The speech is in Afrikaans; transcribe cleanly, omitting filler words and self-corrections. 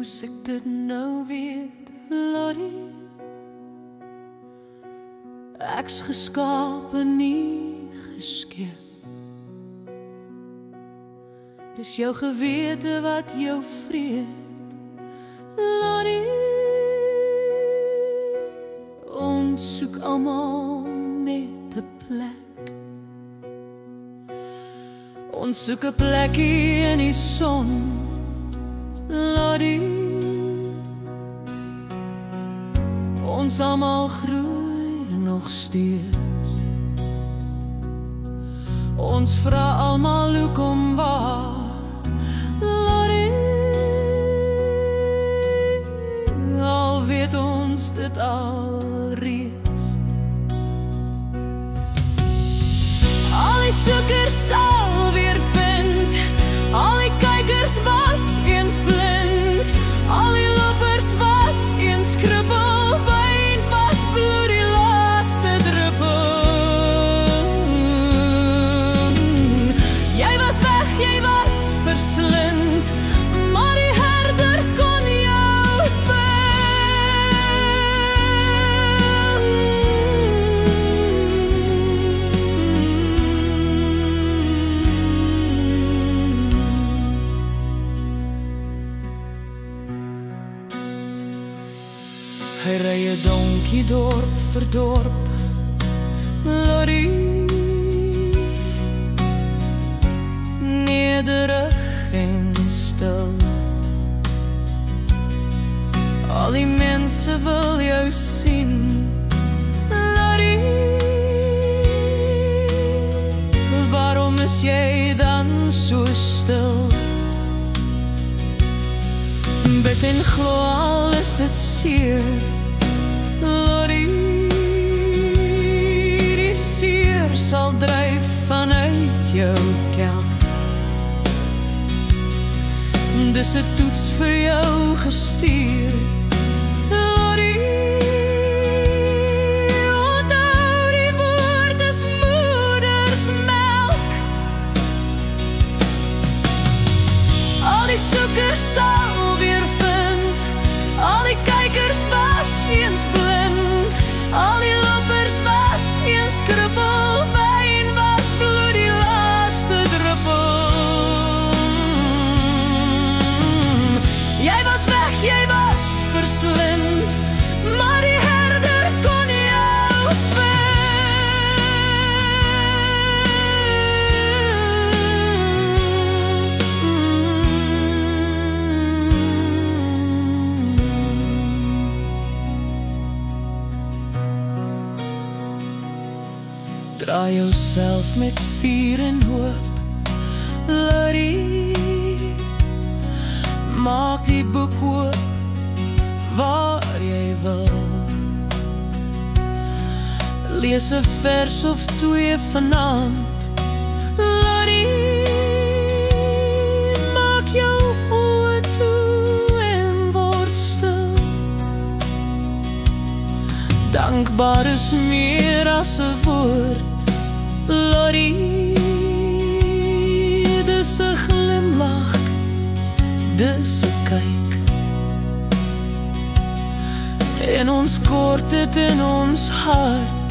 moes ek dit nou weet, Lottie? Ek's geskaap en nie geskep. Dis jou gewete wat jou vreet, Lottie. Ons soek almal net 'n plek. Ons soek 'n plekkie in die son, Lottie. Ons almal groei nog steeds. Ons vra almal hoekom, waar, Lottie. Al weet ons dit alreeds. Al die soekers sal weer vind, al die kykers was eens blind, al die lopers was eens krippel, wyn was bloed die laaste druppel. Jy was weg, jy was verslind, maar die herder kon jou vind. Hy ry 'n donkie dorp vir dorp, Lottie. Nederig en stil. Al die mense wil jou sien, Lottie. Waarom is jy dan so stil? Bid en glo al is dit seer, Lottie. Die seer sal dryf vanuit jou kelk. Dis 'n toets vir jou gestuur, Lottie. Onthou die woord is moedersmelk. Al die soekers sal weer vind, al die kykers was eens blind, al die lopers was eens krippel, wyn was bloed die laaste druppel. Jy was weg, jy was verslind, maar die herder kon jou Draai jouself met vuur en hoop, Lottie. Maak die boek oop waar jy wil. Lees 'n vers of twee vanaand, Lottie. Maak jou oë toe en word stil. Dankbaar is meer as 'n woord, Lottie. Dis 'n glimlach, dis 'n kyk. En ons kort het in ons hart,